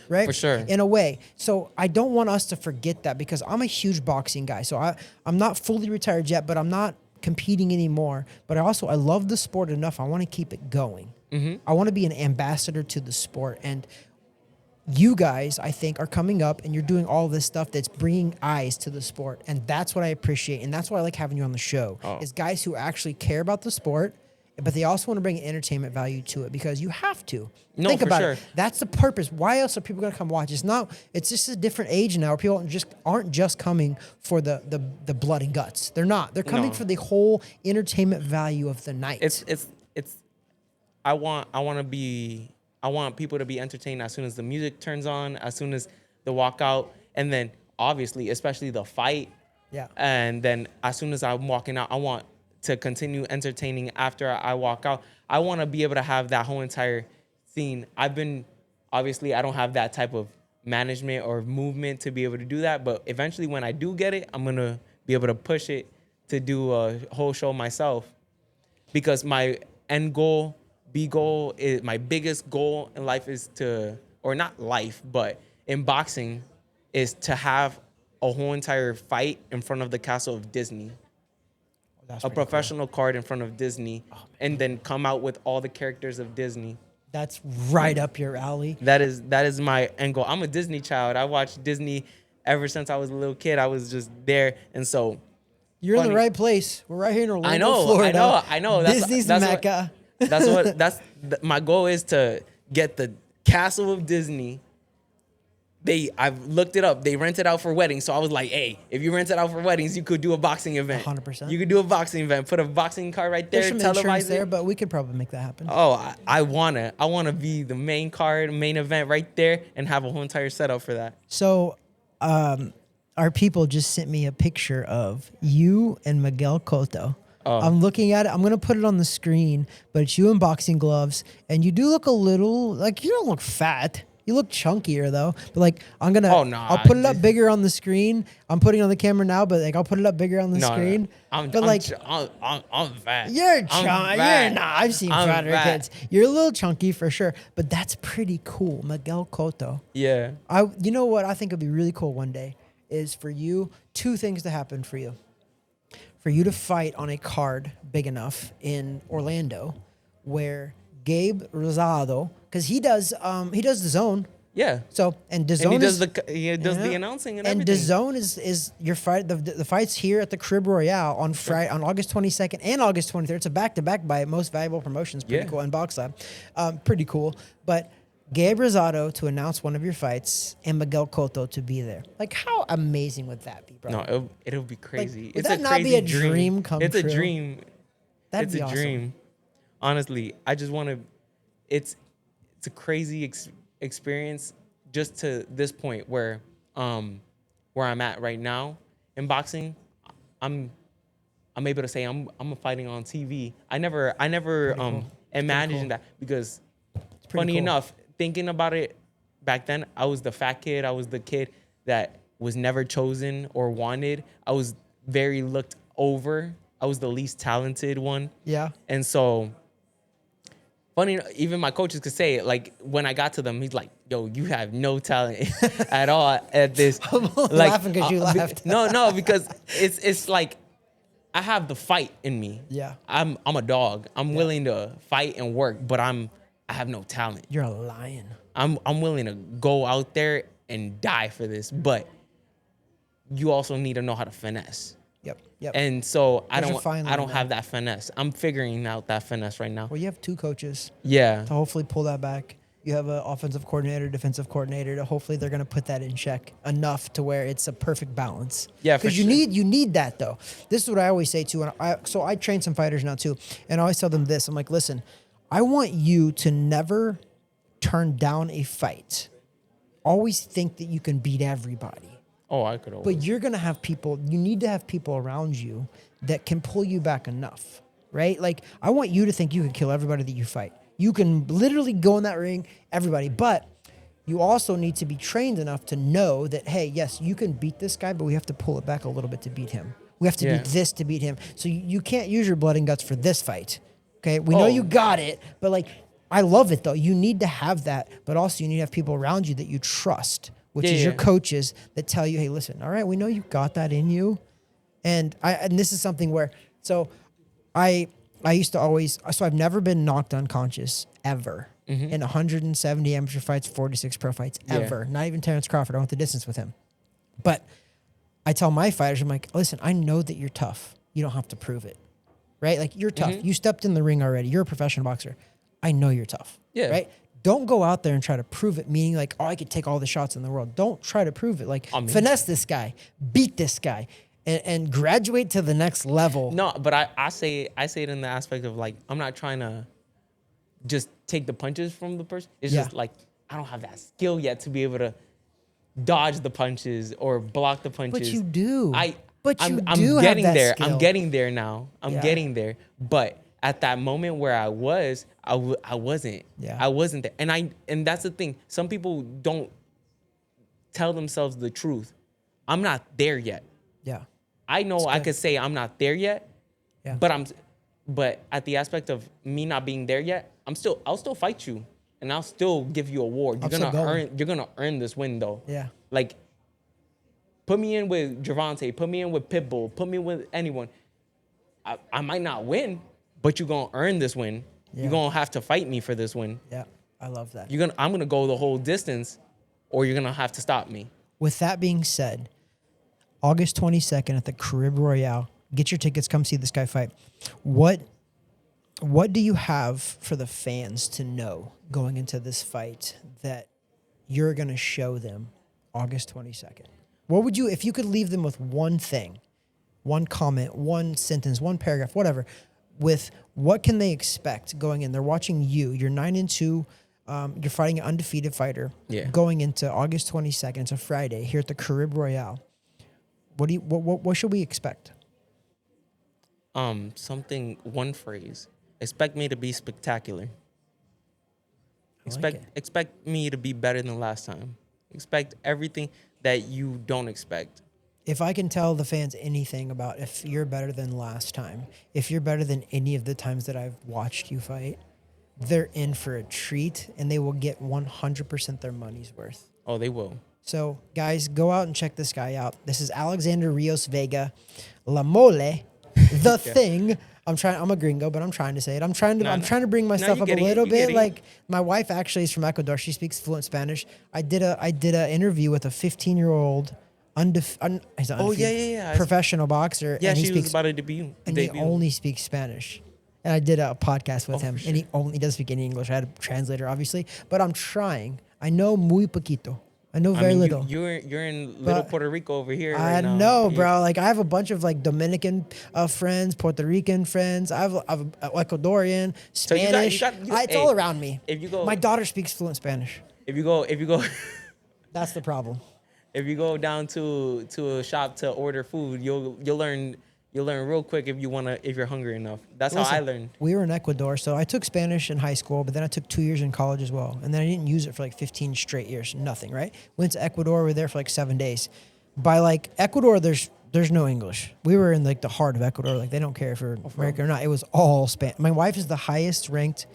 right? For sure. In a way. So I don't want us to forget that because I'm a huge boxing guy. So I'm not fully retired yet, but I'm not competing anymore. But I love the sport enough. I want to keep it going. Mm-hmm. I want to be an ambassador to the sport, and you guys, I think, are coming up and you're doing all this stuff that's bringing eyes to the sport. And that's what I appreciate. And that's why I like having you on the show is guys who actually care about the sport, but they also want to bring entertainment value to it because you have to. No, think for about sure. it. That's the purpose. Why else are people going to come watch? It's just a different age now where people aren't just coming for the blood and guts. They're not. They're coming No. for the whole entertainment value of the night. I want people to be entertained as soon as the music turns on, as soon as the walkout, and then obviously, especially the fight. Yeah. And then as soon as I'm walking out, I want to continue entertaining after I walk out. I want to be able to have that whole entire scene. Obviously, I don't have that type of management or movement to be able to do that, but eventually when I do get it, I'm going to be able to push it to do a whole show myself because my end goal, my biggest goal in life is or not life, but in boxing is to have a whole entire fight in front of the castle of Disney. That's A pretty cool. professional card in front of Disney and then come out with all the characters of Disney. That's right up your alley. That is my end goal. I'm a Disney child. I watched Disney ever since I was a little kid. I was just there. And so You're in funny. the right place. We're right here in Orlando, Florida. I know. Disney's the Mecca. My goal is to get the castle of Disney. I've looked it up. They rent it out for weddings. So I was like, hey, if you rent it out for weddings, you could do a boxing event. 100%. You could do a boxing event. Put a boxing card right there. There's some insurance Televise there, it. but we could probably make that happen. Oh, I wanna be the main event right there and have a whole entire setup for that. So, all our people just sent me a picture of you and Miguel Cotto. I'm looking at it. I'm gonna put it on the screen, but it's you in boxing gloves, and you do look a little like you don't look fat. You look chunkier though. But like I'm gonna, I'll put it up bigger on the screen. I'm putting it on the camera now, but like I'll put it up bigger on the screen. I'm fat. You're chunky. You're not. I've seen fatter kids. You're a little chunky for sure, but that's pretty cool, Miguel Cotto. Yeah. You know what I think would be really cool one day is for you, 2 things to happen for you. For you to fight on a card big enough in Orlando where Gabe Rosado, because he does the zone. Yeah. So DAZN he does the announcing and everything. DAZN is your fight. The fights here at the Caribe Royale on Friday, on August 22nd and August 23rd. It's a back-to-back by Most Valuable Promotions. Pretty cool. And Box Lab, pretty cool. But Gabe Rosado to announce one of your fights and Miguel Cotto to be there. Like, how amazing would that be, bro? No, it'll be crazy. Like, would that not be a dream come true? It's a dream. That'd be awesome. Dream. Honestly, I just want to. It's a crazy experience just to this point where I'm at right now in boxing. I'm able to say I'm fighting on TV. I never imagined that because funny enough, thinking about it back then, I was the fat kid. I was the kid that was never chosen or wanted. I was very looked over. I was the least talented one. Yeah. And so funny, even my coaches could say it. Like when I got to them, he's like, "Yo, you have no talent at all at this." I'm only laughing because you laughed. No, because it's like I have the fight in me. Yeah, I'm a dog. I'm willing to fight and work, but I have no talent. You're a lion. I'm willing to go out there and die for this, but you also need to know how to finesse. Yep. And so I don't have that finesse. I'm figuring out that finesse right now. Well, you have 2 coaches. Yeah. To hopefully pull that back. You have an offensive coordinator, defensive coordinator. To hopefully they're going to put that in check enough to where it's a perfect balance. Yeah, because you need that though. This is what I always say too. And I train some fighters now too, and I always tell them this. I'm like, listen, I want you to never turn down a fight. Always think that you can beat everybody. Oh, I could always. But you're going to have people, you need to have people around you that can pull you back enough, right? Like, I want you to think you can kill everybody that you fight. You can literally go in that ring, everybody. But you also need to be trained enough to know that, hey, yes, you can beat this guy, but we have to pull it back a little bit to beat him. We have to do this to beat him. So you can't use your blood and guts for this fight, okay? We know you got it, but, like, I love it, though. You need to have that, but also you need to have people around you that you trust, which is your coaches that tell you, hey, listen, all right, we know you got that in you. And this is something where, so I used to always, so I've never been knocked unconscious ever in 170 amateur fights, 46 pro fights, ever. Not even Terrence Crawford. I went the distance with him. But I tell my fighters, I'm like, listen, I know that you're tough. You don't have to prove it, right? Like, you're tough. You stepped in the ring already. You're a professional boxer. I know you're tough, right? Don't go out there and try to prove it, meaning like, oh, I could take all the shots in the world. Don't try to prove it. Like, finesse this guy, beat this guy, and graduate to the next level. No, but I say it in the aspect of, like, I'm not trying to just take the punches from the person. It's just like, I don't have that skill yet to be able to dodge the punches or block the punches. But you do. I'm getting there. Skill. I'm getting there now. I'm getting there. But at that moment where I wasn't. Yeah. I wasn't there. And that's the thing. Some people don't tell themselves the truth. I'm not there yet. Yeah. I know I could say I'm not there yet. Yeah. But at the aspect of me not being there yet, I'll still fight you and I'll still give you a award. You're gonna earn this win though. Yeah. Like, put me in with Gervonta, put me in with Pitbull, put me with anyone. I might not win, but you're going to earn this win. Yeah. You're going to have to fight me for this win. Yeah, I love that. I'm going to go the whole distance, or you're going to have to stop me. With that being said, August 22nd at the Caribe Royale, get your tickets, come see this guy fight. What do you have for the fans to know going into this fight that you're going to show them August 22nd? What would you, if you could leave them with one thing, one comment, one sentence, one paragraph, whatever, with what can they expect going in? They're watching you. You're 9-2. You're fighting an undefeated fighter. Yeah. Going into August 22nd. It's a Friday here at the Caribe Royale. What should we expect? One phrase. Expect me to be spectacular. Like it. Expect me to be better than last time. Expect everything that you don't expect. If I can tell the fans anything about if you're better than last time, if you're better than any of the times that I've watched you fight, they're in for a treat and they will get 100% their money's worth. Oh, they will. So, guys, go out and check this guy out. This is Alexander Rios Vega, La Mole, the thing. I'm a gringo, but I'm trying to say it. I'm trying to bring myself up a little bit. Like, my wife actually is from Ecuador. She speaks fluent Spanish. I did a interview with a 15-year-old professional boxer. Yeah, and he she speaks, was about to debut. and he only speaks Spanish. And I did a podcast with him, and he doesn't speak any English. I had a translator, obviously, but I'm trying. I know muy poquito. I know very little. You're in little Puerto Rico over here. I know, bro. Like, I have a bunch of like Dominican friends, Puerto Rican friends. I have Ecuadorian, Spanish. So it's all around me. If you go, my daughter speaks fluent Spanish. If you go, that's the problem. If you go down to a shop to order food, you'll learn real quick if you're hungry enough. That's how I learned. We were in Ecuador, so I took Spanish in high school, but then I took 2 years in college as well. And then I didn't use it for like 15 straight years. Nothing, right? Went to Ecuador, we were there for like 7 days. By like Ecuador, there's no English. We were in like the heart of Ecuador. Like, they don't care if you're American or not. It was all Spanish. My wife is the highest ranked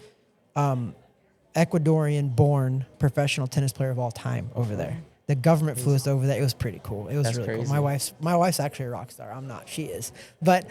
Ecuadorian-born professional tennis player of all time over there. The government flew us over there. It was pretty cool. It was really crazy. Cool. My wife's actually a rock star. I'm not. She is. But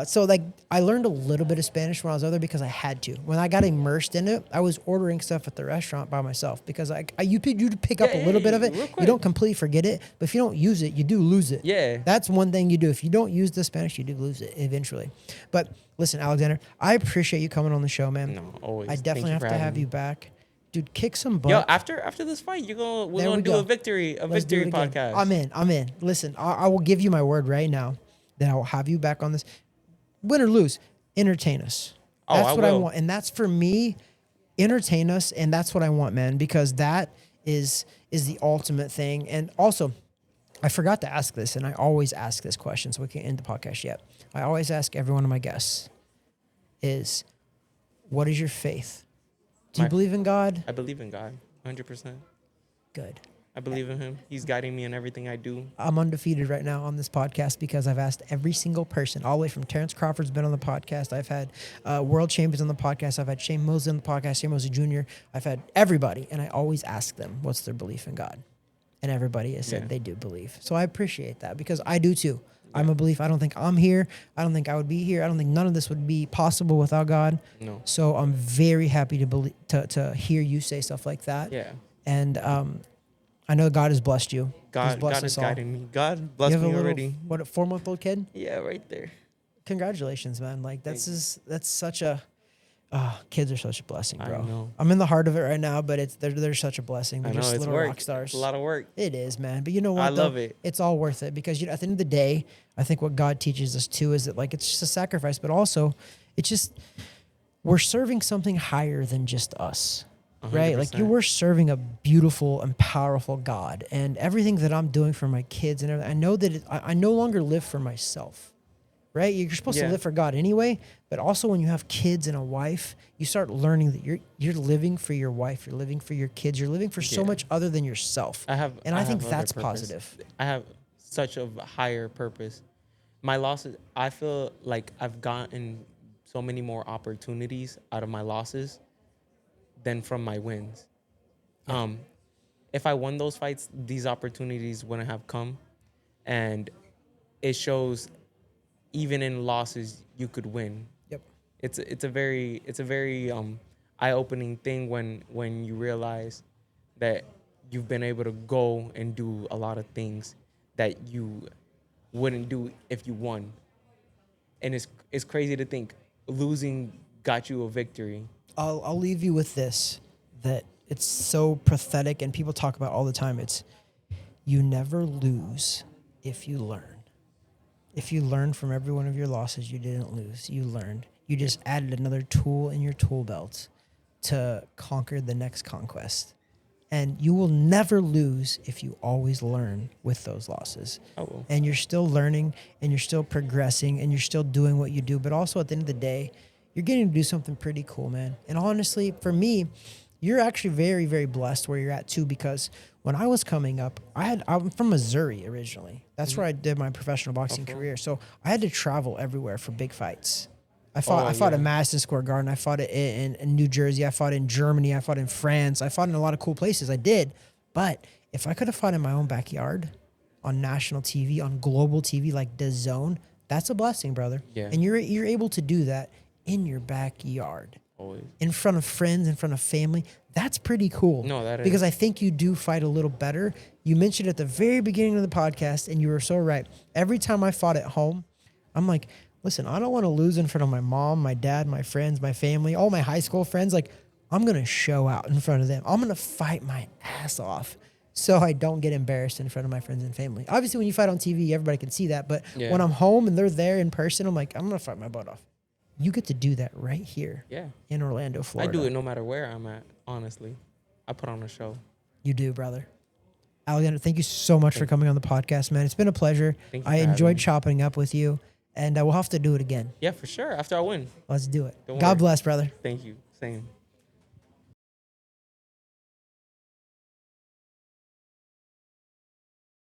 so like, I learned a little bit of Spanish when I was over there because I had to. When I got immersed in it, I was ordering stuff at the restaurant by myself because you pick up a little bit of it. You don't completely forget it, but if you don't use it, you do lose it. Yeah. That's one thing you do. If you don't use the Spanish, you do lose it eventually. But listen, Alexander, I appreciate you coming on the show, man. No, always. I definitely have to have you back. Dude, kick some butt. Yo, after this fight, we're gonna do a victory podcast. I'm in. Listen, I will give you my word right now that I will have you back on this. Win or lose, entertain us. That's what I want. And that's for me, entertain us, and that's what I want, man, because that is the ultimate thing. And also, I forgot to ask this, and I always ask this question, so we can't end the podcast yet. I always ask every one of my guests is, what is your faith? Do you believe in God? I believe in God, 100%. Good. I believe in him. He's guiding me in everything I do. I'm undefeated right now on this podcast because I've asked every single person, all the way from Terrence Crawford's been on the podcast. I've had world champions on the podcast. I've had Shane Mosley on the podcast, Shane Mosley Jr. I've had everybody, and I always ask them, what's their belief in God? And everybody has said they do believe. So I appreciate that because I do too. I'm a believer. I don't think I'm here. I don't think I would be here. I don't think none of this would be possible without God. No. So I'm very happy to hear you say stuff like that. Yeah. And I know God has blessed you. God is guiding me. God blessed me already. What, a 4-month-old kid? Yeah, right there. Congratulations, man. Like, that's such a... kids are such a blessing, bro. I know. I'm in the heart of it right now, but they're such a blessing. They're just little work. rock stars. It's a lot of work. It is, man. But you know what? I love it. It's all worth it because at the end of the day, I think what God teaches us too is that, like, it's just a sacrifice, but also it's just we're serving something higher than just us. 100%. Right? Like, we're serving a beautiful and powerful God, and everything that I'm doing for my kids and everything, I know that I no longer live for myself. Right? You're supposed to live for God anyway, but also when you have kids and a wife, you start learning that you're living for your wife, you're living for your kids, you're living for so much other than yourself. I think that's positive. I have such a higher purpose. My losses, I feel like I've gotten so many more opportunities out of my losses than from my wins. Yeah. If I won those fights, these opportunities wouldn't have come, and it shows. Even in losses, you could win. Yep. It's a very eye-opening thing when you realize that you've been able to go and do a lot of things that you wouldn't do if you won. And it's crazy to think losing got you a victory. I'll leave you with this, that it's so pathetic, and people talk about all the time. It's, you never lose if you learn. If you learn from every one of your losses, you didn't lose. You learned. You just added another tool in your tool belt to conquer the next conquest. And you will never lose if you always learn with those losses. Oh. And you're still learning and you're still progressing and you're still doing what you do. But also at the end of the day, you're getting to do something pretty cool, man. And honestly, for me, you're actually very, very blessed where you're at too, because when I was coming up, I'm from Missouri originally. That's where I did my professional boxing career. So I had to travel everywhere for big fights. I fought at Madison Square Garden. I fought in New Jersey. I fought in Germany. I fought in France. I fought in a lot of cool places. I did. But if I could have fought in my own backyard on national TV, on global TV like DAZN, that's a blessing, brother. Yeah. And you're able to do that in your backyard. Always. In front of friends, in front of family. That's pretty cool. No, that is. Because I think you do fight a little better. You mentioned at the very beginning of the podcast, and you were so right. Every time I fought at home, I'm like, listen, I don't want to lose in front of my mom, my dad, my friends, my family, all my high school friends. Like, I'm going to show out in front of them. I'm going to fight my ass off so I don't get embarrassed in front of my friends and family. Obviously, when you fight on TV, everybody can see that. But when I'm home and they're there in person, I'm like, I'm going to fight my butt off. You get to do that right here in Orlando, Florida. I do it no matter where I'm at, honestly. I put on a show. You do, brother. Alexander, thank you so much for coming on the podcast, man. It's been a pleasure. I enjoyed chopping up with you, and we'll have to do it again. Yeah, for sure. After I win. Let's do it. Don't God worry. bless, brother. Thank you. Same.